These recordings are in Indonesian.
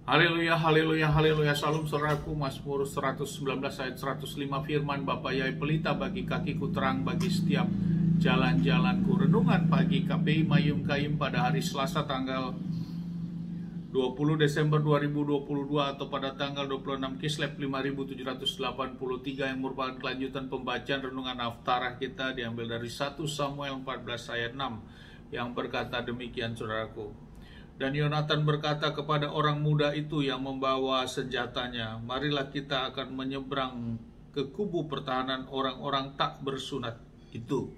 Haleluya, haleluya, haleluya. Salam saudaraku, Mazmur 119 ayat 105 firman Bapa Yai pelita bagi kakiku, terang bagi setiap jalan-jalanku. Renungan pagi KPI Mayum Kaim pada hari Selasa tanggal 20 Desember 2022 atau pada tanggal 26 Kislev 5783 yang merupakan kelanjutan pembacaan renungan Haftarah kita diambil dari 1 Samuel 14 ayat 6 yang berkata demikian saudaraku. Dan Yonatan berkata kepada orang muda itu yang membawa senjatanya, marilah kita akan menyeberang ke kubu pertahanan orang-orang tak bersunat itu.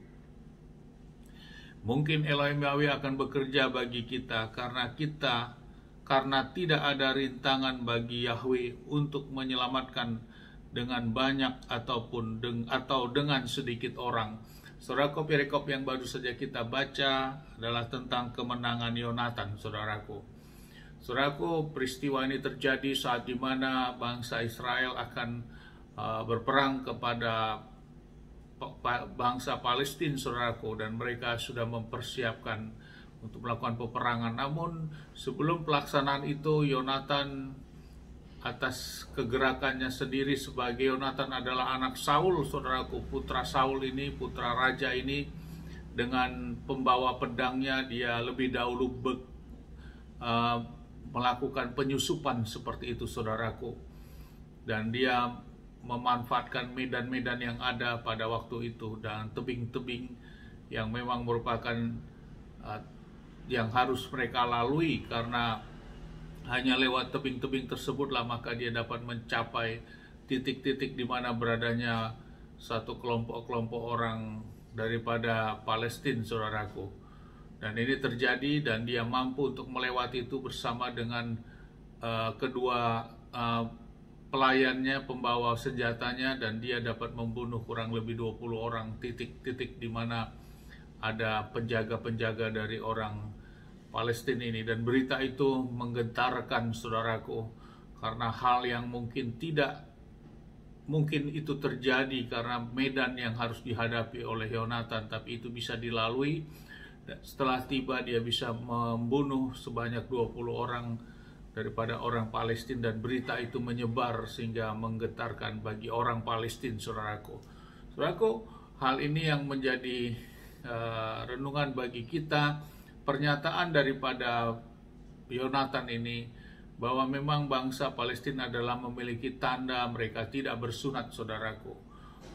Mungkin Elohim Yahweh akan bekerja bagi kita karena tidak ada rintangan bagi Yahweh untuk menyelamatkan dengan banyak atau dengan sedikit orang. Saudaraku, perikop yang baru saja kita baca adalah tentang kemenangan Yonatan, saudaraku. Saudaraku, peristiwa ini terjadi saat di mana bangsa Israel akan berperang kepada bangsa Palestina, saudaraku, dan mereka sudah mempersiapkan untuk melakukan peperangan. Namun sebelum pelaksanaan itu, Yonatan atas kegerakannya sendiri sebagai Yonatan adalah anak Saul, saudaraku, putra Saul ini, putra raja ini, dengan pembawa pedangnya dia lebih dahulu melakukan penyusupan seperti itu, saudaraku, dan dia memanfaatkan medan-medan yang ada pada waktu itu dan tebing-tebing yang memang merupakan yang harus mereka lalui, karena hanya lewat tebing-tebing tersebutlah maka dia dapat mencapai titik-titik di mana beradanya satu kelompok-kelompok orang daripada Palestina, saudaraku. Dan ini terjadi dan dia mampu untuk melewati itu bersama dengan kedua pelayannya, pembawa senjatanya, dan dia dapat membunuh kurang lebih 20 orang, titik-titik di mana ada penjaga-penjaga dari orang Palestina ini. Dan berita itu menggentarkan, saudaraku, karena hal yang mungkin itu terjadi karena medan yang harus dihadapi oleh Yonatan, tapi itu bisa dilalui. Setelah tiba dia bisa membunuh sebanyak 20 orang daripada orang Palestina, dan berita itu menyebar sehingga menggetarkan bagi orang Palestina, saudaraku. Saudaraku, hal ini yang menjadi renungan bagi kita. Pernyataan daripada Yonatan ini bahwa memang bangsa Palestina adalah memiliki tanda mereka tidak bersunat, saudaraku.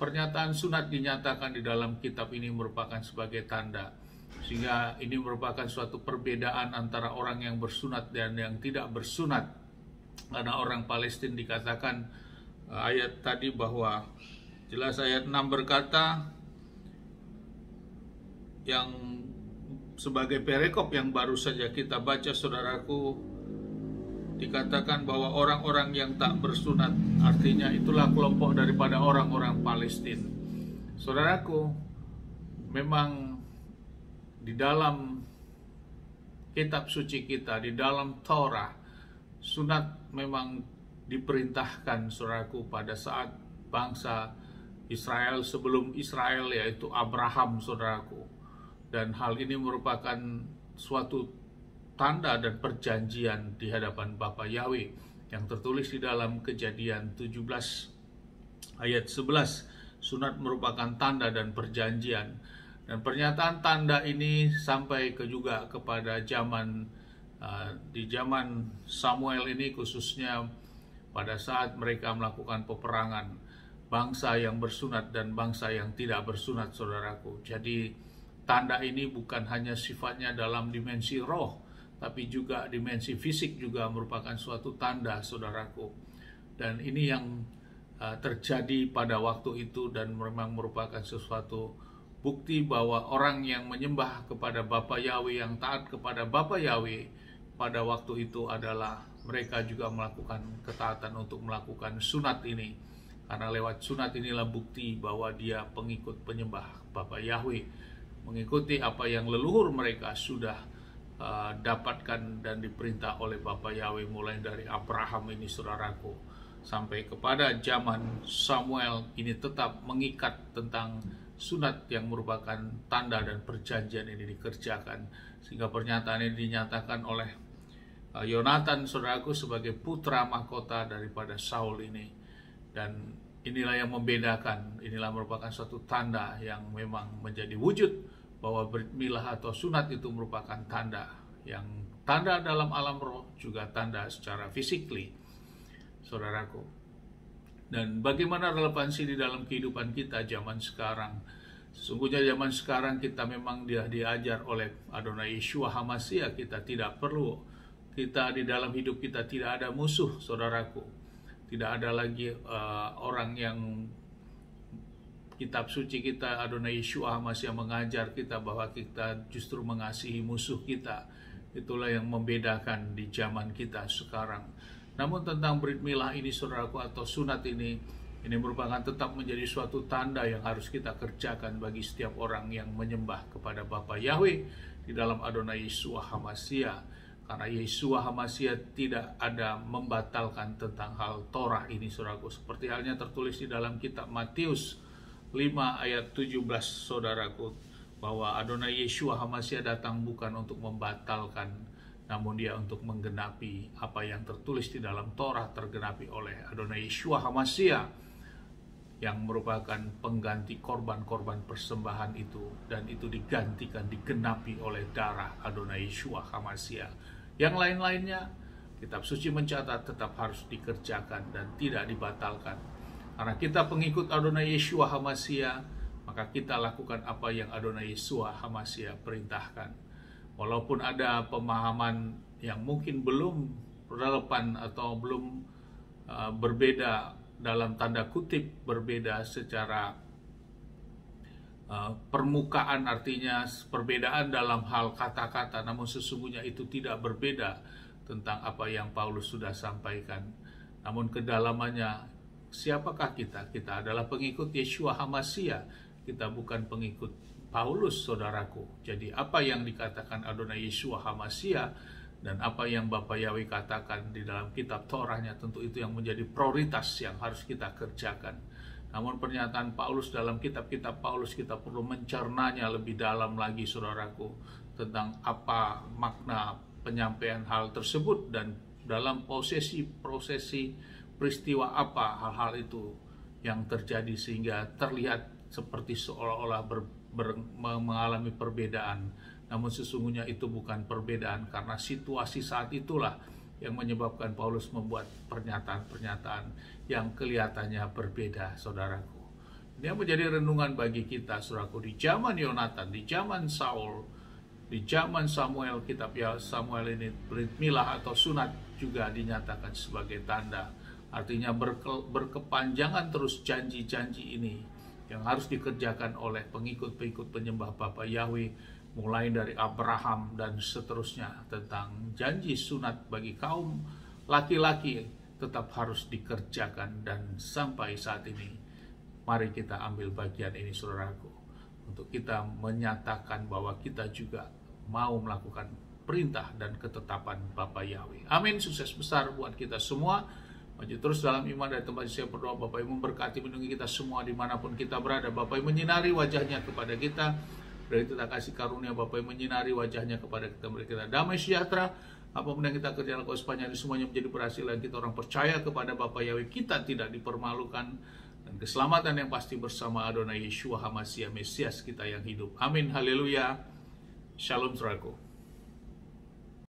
Pernyataan sunat dinyatakan di dalam kitab ini merupakan sebagai tanda, sehingga ini merupakan suatu perbedaan antara orang yang bersunat dan yang tidak bersunat. Karena orang Palestina dikatakan ayat tadi bahwa jelas ayat 6 berkata yang sebagai perikop yang baru saja kita baca, saudaraku, dikatakan bahwa orang-orang yang tak bersunat, artinya itulah kelompok daripada orang-orang Palestina. Saudaraku, memang di dalam kitab suci kita, di dalam Torah, sunat memang diperintahkan, saudaraku, pada saat bangsa Israel sebelum Israel, yaitu Abraham, saudaraku. Dan hal ini merupakan suatu tanda dan perjanjian di hadapan Bapa Yahweh yang tertulis di dalam Kejadian 17 ayat 11. Sunat merupakan tanda dan perjanjian. Dan pernyataan tanda ini sampai juga kepada di zaman Samuel ini, khususnya pada saat mereka melakukan peperangan bangsa yang bersunat dan bangsa yang tidak bersunat, saudaraku. Jadi tanda ini bukan hanya sifatnya dalam dimensi roh, tapi juga dimensi fisik juga merupakan suatu tanda, saudaraku. Dan ini yang terjadi pada waktu itu, dan memang merupakan sesuatu bukti bahwa orang yang menyembah kepada Bapa Yahweh, yang taat kepada Bapa Yahweh pada waktu itu adalah mereka juga melakukan ketaatan untuk melakukan sunat ini. Karena lewat sunat inilah bukti bahwa dia pengikut penyembah Bapa Yahweh, mengikuti apa yang leluhur mereka sudah dapatkan dan diperintah oleh Bapa Yahweh mulai dari Abraham ini, saudaraku, sampai kepada zaman Samuel ini tetap mengikat tentang sunat yang merupakan tanda dan perjanjian ini dikerjakan, sehingga pernyataan ini dinyatakan oleh Yonatan saudaraku sebagai putra mahkota daripada Saul ini. Dan inilah yang membedakan, inilah merupakan suatu tanda yang memang menjadi wujud bahwa brit milah atau sunat itu merupakan tanda, yang tanda dalam alam roh juga tanda secara fisikly, saudaraku. Dan bagaimana relevansi di dalam kehidupan kita zaman sekarang? Sesungguhnya zaman sekarang kita memang diajar oleh Adonai Yeshua HaMashiach, kita tidak perlu, kita di dalam hidup kita tidak ada musuh, saudaraku. Tidak ada lagi orang yang kitab suci kita, Adonai Yeshua HaMashiach mengajar kita bahwa kita justru mengasihi musuh kita. Itulah yang membedakan di zaman kita sekarang. Namun tentang brit milah ini, saudaraku, atau sunat ini merupakan tetap menjadi suatu tanda yang harus kita kerjakan bagi setiap orang yang menyembah kepada Bapa Yahweh di dalam Adonai Yeshua HaMashiach. Karena Yeshua HaMashiach tidak ada membatalkan tentang hal Torah ini, saudaraku. Seperti halnya tertulis di dalam kitab Matius 5 ayat 17, saudaraku, bahwa Adonai Yeshua HaMashiach datang bukan untuk membatalkan, namun dia untuk menggenapi apa yang tertulis di dalam Torah, tergenapi oleh Adonai Yeshua HaMashiach yang merupakan pengganti korban-korban persembahan itu, dan itu digantikan, digenapi oleh darah Adonai Yeshua HaMashiach. Yang lain-lainnya kitab suci mencatat tetap harus dikerjakan dan tidak dibatalkan. Karena kita pengikut Adonai Yeshua HaMashiach, maka kita lakukan apa yang Adonai Yeshua HaMashiach perintahkan. Walaupun ada pemahaman yang mungkin belum relevan atau belum berbeda, dalam tanda kutip berbeda secara permukaan, artinya perbedaan dalam hal kata-kata, namun sesungguhnya itu tidak berbeda tentang apa yang Paulus sudah sampaikan. Namun kedalamannya, siapakah kita? Kita adalah pengikut Yeshua HaMashiach, kita bukan pengikut Paulus, saudaraku. Jadi apa yang dikatakan Adonai Yeshua HaMashiach dan apa yang Bapa Yahweh katakan di dalam kitab Torahnya, tentu itu yang menjadi prioritas yang harus kita kerjakan. Namun pernyataan Paulus dalam kitab-kitab Paulus, kita perlu mencernanya lebih dalam lagi, saudaraku, tentang apa makna penyampaian hal tersebut dan dalam prosesi peristiwa apa hal-hal itu yang terjadi sehingga terlihat seperti seolah-olah mengalami perbedaan. Namun sesungguhnya itu bukan perbedaan, karena situasi saat itulah yang menyebabkan Paulus membuat pernyataan-pernyataan yang kelihatannya berbeda, saudaraku. Ini yang menjadi renungan bagi kita, saudaraku, di zaman Yonatan, di zaman Saul, di zaman Samuel. Kitab Samuel ini brit milah atau sunat juga dinyatakan sebagai tanda, artinya berkepanjangan terus janji-janji ini yang harus dikerjakan oleh pengikut-pengikut penyembah Bapa Yahweh, mulai dari Abraham dan seterusnya, tentang janji sunat bagi kaum laki-laki tetap harus dikerjakan. Dan sampai saat ini, mari kita ambil bagian ini, saudaraku, untuk kita menyatakan bahwa kita juga mau melakukan perintah dan ketetapan Bapa Yahweh. Amin. Sukses besar buat kita semua. Maju terus dalam iman dan tempat saya berdoa. Bapak Ibu memberkati, melindungi kita semua dimanapun kita berada. Bapak Ibu menyinari wajahnya kepada kita, dari kita kasih karunia. Bapak Ibu menyinari wajahnya kepada kita, beri kita damai sejahtera. Apapun yang kita kerjakan lakukan sepanjang ini semuanya menjadi berhasil, dan kita orang percaya kepada Bapa Yahweh, kita tidak dipermalukan, dan keselamatan yang pasti bersama Adonai Yeshua HaMashiach, Mesias kita yang hidup. Amin. Haleluya. Shalom, saudaraku.